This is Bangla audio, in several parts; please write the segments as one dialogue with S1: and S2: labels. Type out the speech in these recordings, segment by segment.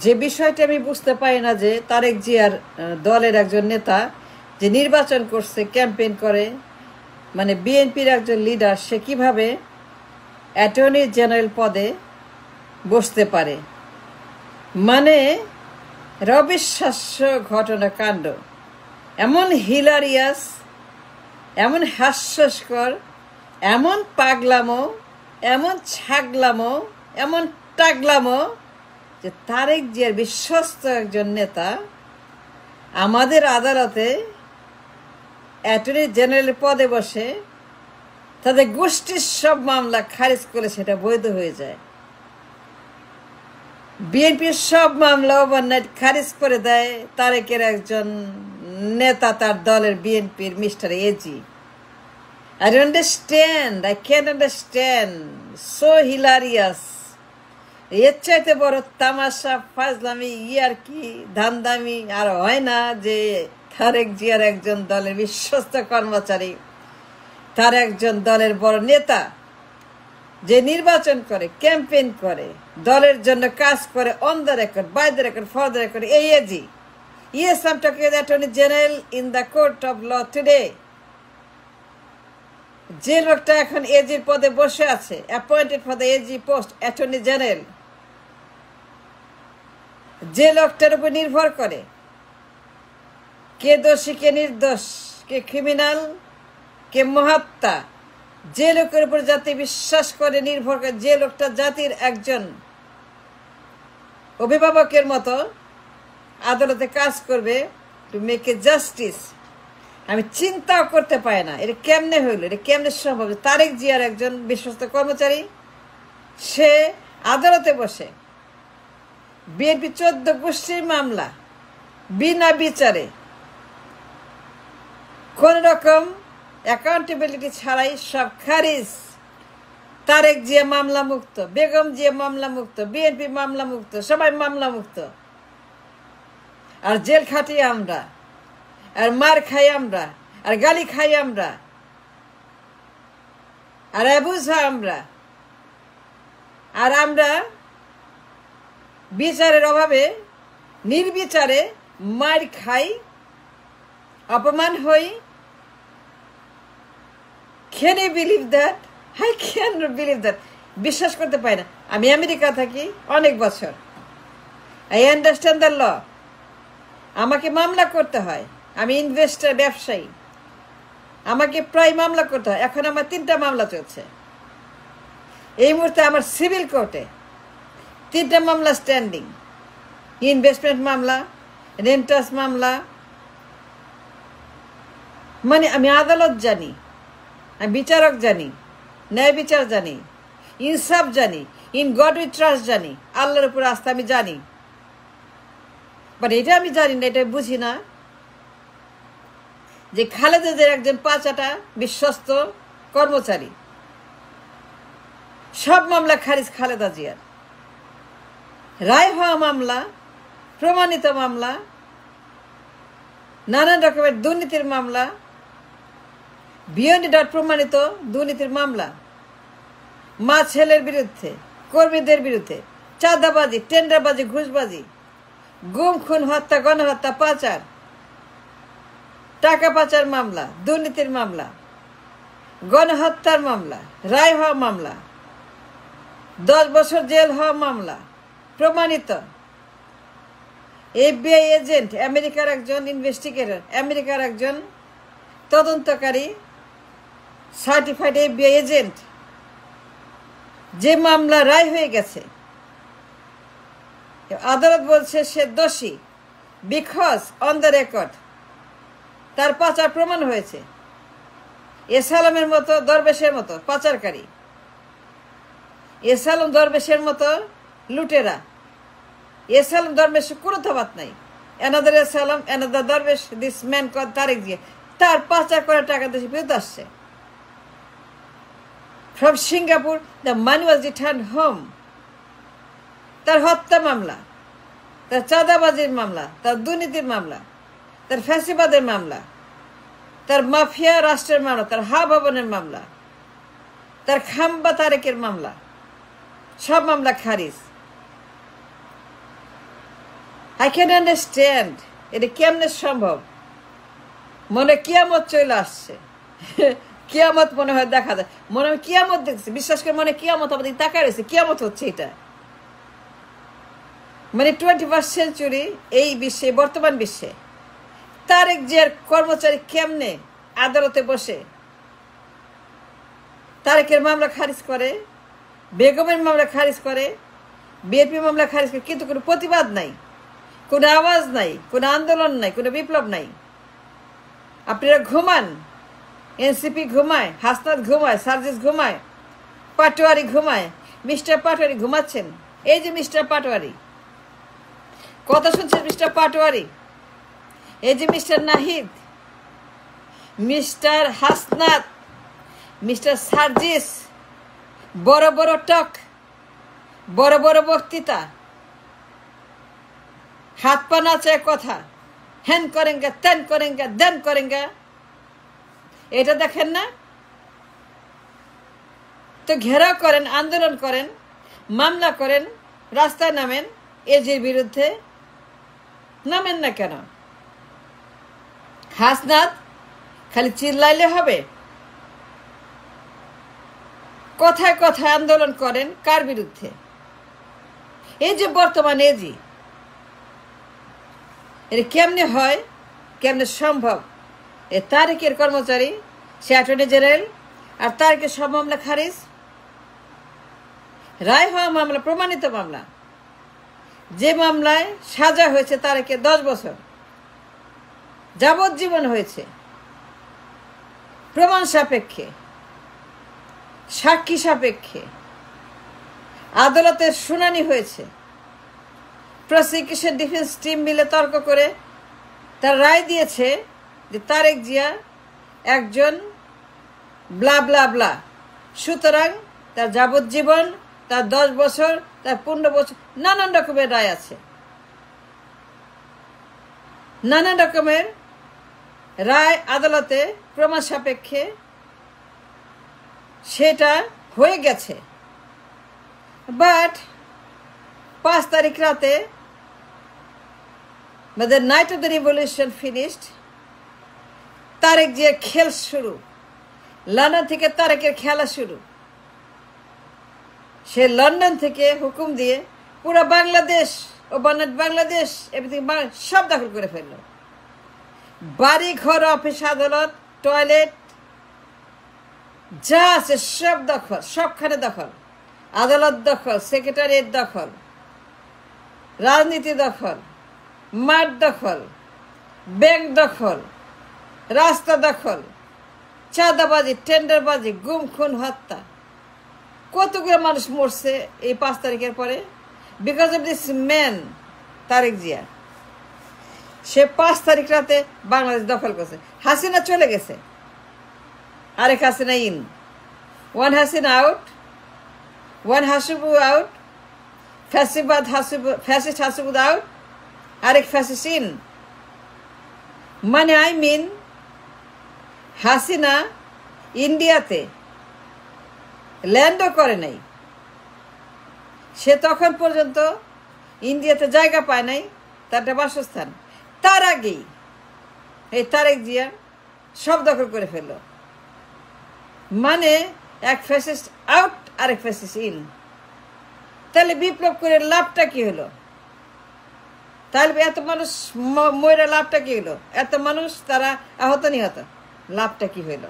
S1: যে বিষয়টা আমি বুঝতে পারি না যে তারেক জিয়ার দলের একজন নেতা যে নির্বাচন করছে, ক্যাম্পেইন করে, মানে বিএনপির একজন লিডার, সে কিভাবে অ্যাটর্নি জেনারেল পদে বসতে পারে। মানে অবিশ্বাস্য ঘটনা কাণ্ড, এমন হিলারিয়াস, এমন হাস্যস্কর, এমন পাগলামো, এমন ছাগলামো, এমন টাগলামো যে তারেক জিয়ার বিশ্বস্ত একজন নেতা আমাদের আদালতে অ্যাটর্নি জেনারেল পদে বসে তাদের গোষ্ঠীর সব মামলা খারিজ করে সেটা বৈধ হয়ে যায়। বিএনপির সব মামলা ওভারনাইট খারিজ করে দেয় তারেকের একজন নেতা, তার দলের বিএনপির mister AG. I don't understand. I can't understand. So hilarious. এর চাইতে বড় তামাশা, ফাজলামি, ইয়ারকি, ধান্দামি আর হয় না যে তারেক জিয়ার একজন দলের বিশ্বস্ত কর্মচারী, তার একজন দলের বড় নেতা, যে নির্বাচন করে, ক্যাম্পেইন করে, দলের জন্য কাজ করে, on the record, by the record, for the record, এই এজি। Yes, I'm talking about the Attorney General in the court of law today. যে লোকটা এখন এজির পদে বসে আছে, appointed for the AG post, attorney general, যে লোকটার উপর নির্ভর করে কে দোষী, কে নির্দোষ, কে ক্রিমিনাল, কে মহাত্মা, যে লোকের উপর জাতি বিশ্বাস করে, নির্ভর করে, যে লোকটা জাতির একজন অভিভাবকের মতো আদালতে কাজ করবে টু মেক এ জাস্টিস, আমি চিন্তাও করতে পারি না এটা কেমনে হইল, এটা কেমনে সম্ভব। তারেক জিয়ার একজন বিশ্বস্ত কর্মচারী, সে আদালতে বসে বিএনপি 14 গোষ্ঠীর মামলা বিনা বিচারে, কোন রকম অ্যাকাউন্টেবিলিটি ছাড়াই সব খারিজ। তারেক জিয়া মামলা মুক্ত, বেগম জিয়া মামলা মুক্ত, বিএনপি মামলা মুক্ত, সবাই মামলা মুক্ত। আর জেল খাটি আমরা, আর মার খাই আমরা, আর গালি খাই আমরা, আর বুঝা আমরা, আর আমরা বিচারের অভাবে নির্বিচারে মার খাই, অপমান হই। Can you believe that? I cannot believe that. বিশ্বাস করতে পারি না। আমি আমেরিকা থাকি অনেক বছর, I understand the law. আমাকে মামলা করতে হয়, আমি ইনভেস্টর, ব্যবসায়ী, আমাকে প্রায় মামলা করতে হয়। এখন আমার 3টা মামলা চলছে এই মুহূর্তে আমার সিভিল কোর্টে, 3টা মামলা স্ট্যান্ডিং, ইনভেস্টমেন্ট মামলা, রেন্টাস মামলা। মানে আমি আদালত জানি, আমি বিচারক জানি, ন্যায় বিচার জানি, ইনসাফ জানি, ইন গড উই ট্রাস্ট জানি, আল্লাহর উপর আস্থা আমি জানি। বাট এটা আমি জানি না, এটা বুঝি না যে খালেদাদের একজন 5টা বিশ্বস্ত কর্মচারী, সব মামলা খারিজ খালেদা জিয়ার। রায় হওয়া মামলা, প্রমাণিত মামলা, নানান রকমের দুর্নীতির মামলা, বিয়ন্ড ডট প্রমাণিত দুর্নীতির মামলা, মা ছেলের বিরুদ্ধে, কর্মীদের বিরুদ্ধে, চাঁদাবাজি, টেন্ডারবাজি, ঘুষবাজি, গুম, খুন, হত্যা, গণহত্যা, পাচার, টাকা পাচার মামলা, দুর্নীতির মামলা, গণহত্যার মামলা, রায় হওয়া মামলা, 10 বছর জেল হওয়া মামলা, প্রমাণিত। FBI এজেন্ট, আমেরিকার একজন ইনভেস্টিগেটর, আমেরিকার একজন তদন্তকারী, সার্টিফাইড FBI এজেন্ট, যে মামলা রায় হয়ে গেছে, আদালত বলছে সে দোষী, বিকজ অন দ্য রেকর্ড তার পাচার প্রমাণ হয়েছে। এসালামের মতো, দরবেশের মতো পাচারকারী, এসালাম দরবেশের মতো লুটেরা, এসালাম দরবেশ কোনো তফাৎ নাই। এনাদার এসালাম, এনাদার দরবেশ, this man call Tarique Zia, তার পাচার করা টাকা দেশে ফেরত আসছে। From Singapore the money was return home. তার হত্যা মামলা, তার চাঁদাবাজির মামলা, তার দুর্নীতির মামলা, তার ফ্যাসিবাদের মামলা, তার মাফিয়া রাষ্ট্রের মামলা, তার হা ভবনের মামলা, তার খাম্বা তারেকের মামলা, সব মামলা খারিজ। আই ক্যান আন্ডারস্ট্যান্ড এটা কেমনে সম্ভব। মনে কিয়ামত চলে আসছে, কিয়ামত মনে হয় দেখা যায়, মনে হয় কিয়ামত দেখছে, বিশ্বাস করে মনে কিয়ামত আমাদের তাকা রয়েছে, কিয়ামত হচ্ছে এটা। মানে 21st সেঞ্চুরি এই বিশ্বে, বর্তমান বিশ্বে তারেক জিয়ার কর্মচারী কেমনে আদালতে বসে তারেকের মামলা খারিজ করে, বেগমের মামলা খারিজ করে, বিএনপি মামলা খারিজ করে, কিন্তু কোনো প্রতিবাদ নাই, কোনো আওয়াজ নাই, কোনো আন্দোলন নাই, কোনো বিপ্লব নাই। আপনারা ঘুমান, এনসিপি ঘুমায়, হাসনাত ঘুমায়, সার্জিস ঘুমায়, পাটোয়ারি ঘুমায়, মিস্টার পাটোয়ারি ঘুমাচ্ছেন। এই যে মিস্টার পাটোয়ারি, কথা শুনছেন মিস্টার পাটোয়ারি, এই যে mister Nahid, mister Hasnat, mister Sarjis, বড় বড় টক, বড় বড় বক্তৃতা, হাত পা নাচায় কথা, হ্যান করেঙ্গা, ত্যান করেঙ্গা, দেন করেঙ্গা, এটা দেখেন না? তো ঘেরাও করেন, আন্দোলন করেন, মামলা করেন, রাস্তায় নামেন, এজির বিরুদ্ধে নামেন না কেন? হাসনাত খালি চিল্লাইলে হবে? কথায় কথায় আন্দোলন করেন কার বিরুদ্ধে? এই যে বর্তমান এজি, এটা কেমনে হয়, কেমনে সম্ভব? এ তারেকের কর্মচারী, সে অ্যাটর্নি জেনারেল, আর তারেকের সব মামলা খারিজ। রায় হওয়া মামলা, প্রমাণিত মামলা, যে মামলায় সাজা হয়েছে তারেকের 10 বছর, যাবজ্জীবন হয়েছে, প্রমাণ সাপেক্ষে, সাক্ষী সাপেক্ষে আদালতের শুনানি হয়েছে, প্রসিকিউশন ডিফেন্স টিম মিলে তর্ক করে তার রায় দিয়েছে যে তারেক জিয়া একজন ব্লা ব্লা ব্লা, সুতরাং তার যাবজ্জীবন, তার 10 বছর, তার 15 বছর, নানান রকমের রায় আছে, নানান রকমের রায় আদালতে প্রমাণ সাপেক্ষে সেটা হয়ে গেছে। বাট 5 তারিখ রাতে, the night of the revolution finished, Tarique Zia খেল শুরু, লন্ডন থেকে তারেকের খেলা শুরু। সে লন্ডন থেকে হুকুম দিয়ে পুরো বাংলাদেশ ও বাংলাদেশ এভরিথিং সব দখল করে ফেলল। বাড়ি ঘর, অফিস, আদালত, টয়লেট যা আছে সব দখল, সবখানে দখল, আদালত দখল, সেক্রেটারিয়েট দখল, রাজনীতি দখল, মাঠ দখল, ব্যাংক দখল, রাস্তা দখল, চাঁদাবাজি, টেন্ডারবাজি, গুম খুন হত্যা। কতগুলো মানুষ মরছে এই 5 তারিখের পরে because of this man Tarique Zia. সে 5 তারিখ রাতে বাংলাদেশ দখল করছে। হাসিনা চলে গেছে, আরেক Hasina in, one Hasina out, one হাসিবু আউট, ফ্যাসিস্ট হাসিবু আউট, আরেক ফ্যাসিস্ট ইন। মানে আই মিন হাসিনা ইন্ডিয়াতে ল্যান্ডও করে নাই, সে তখন পর্যন্ত ইন্ডিয়াতে জায়গা পায় নাই, তার একটা বাসস্থান। তার আগেই এই তারেক জিয়া সব দখল করে ফেলল। মানে এক ফ্যাসিস্ট আউট, আরেক ফ্যাসিস্ট ইন। তাহলে বিপ্লব করে লাভটা কি হলো? তাহলে এত মানুষ মরে লাভটা কি হলো? এত মানুষ তারা আহত নিহত, লাভটা কি হইল?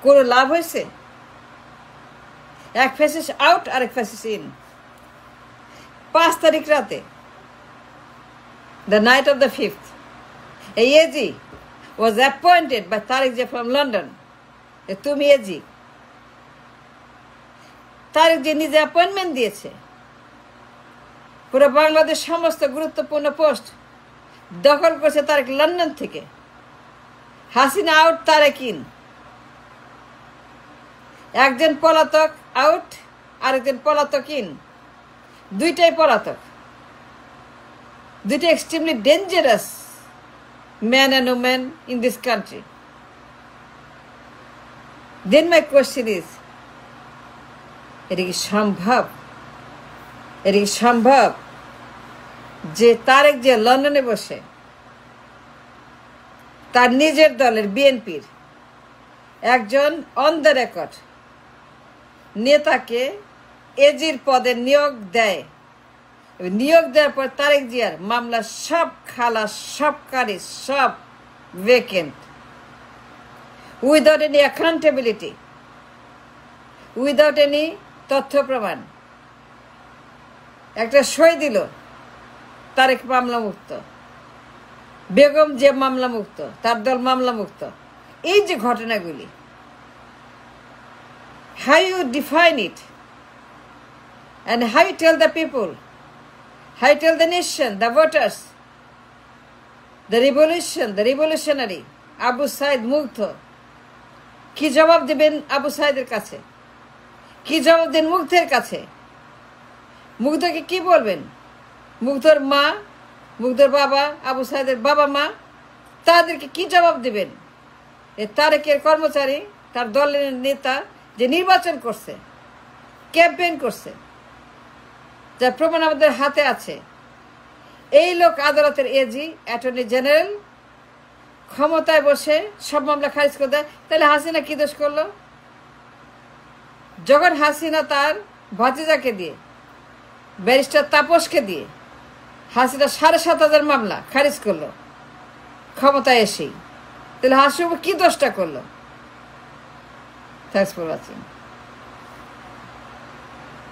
S1: কোনো লাভ হয়েছে? এক ফ্যাসিস্ট আউট, আরেক ফ্যাসিস্ট ইন। 5 তারিখ রাতে, the night of the 5th, a AG was appointed by Tariq Jia from London. তুমি এজি, তারেক যে নিজে অ্যাপয়েন্টমেন্ট দিয়েছে। পুরো বাংলাদেশ সমস্ত গুরুত্বপূর্ণ পোস্ট দখল করছে তারেক লন্ডন থেকে। Hasina out, Tarique in. একজন পলাতক আউট, আরেকজন পলাতক ইন। দুইটাই পলাতক, দুইটা extremely dangerous man and woman in this country. Then my question is, এটা কি সম্ভব? এটা কি সম্ভব যে তারেক জিয়া লন্ডনে বসে তার নিজের দলের বিএনপির একজন অন দ্য রেকর্ড নেতাকে এজির পদে নিয়োগ দেয়। নিয়োগ দেওয়ার পর তারেক জিয়ার মামলা সব খালাস, সব খারিজ, সব vacant, without any accountability, without any তথ্য প্রমাণ। একটা সই দিল, তারেক মামলা মুক্ত, বেগম যে মামলা মুক্ত, তার দল মামলা মুক্ত। এই যে ঘটনাগুলি, how you define it and how you tell the people, how you tell the nation, the voters, the revolution, the revolutionary Abu Saeed মুগ্ধ, কি জবাব দেবেন আবু সাইদের কাছে? কি জবাব দেন মুগ্ধের কাছে? মুগ্ধকে কি বলবেন? মুগ্ধর মা, মুগ্ধর বাবা, আবু সাইদের বাবা মা, তাদেরকে কি জবাব দেবেন? এ তারেকের কর্মচারী, তার দলের নেতা যে নির্বাচন করছে, ক্যাম্পেইন করছে, যার প্রমাণ আমাদের হাতে আছে, এই লোক আদালতের এজি, অ্যাটর্নি জেনারেল ক্ষমতায় বসে সব মামলা খারিজ করে দেয়। তাহলে হাসিনা কি দোষ করলো? যখন হাসিনা তার ভাতিজাকে দিয়ে, ব্যারিস্টার তাপসকে দিয়ে হাসিনা ৭,৫০০ মামলা খারিজ করলো ক্ষমতায় এসেই, তাহলে হাসিনা কি দোষটা করলো? Thanks for watching.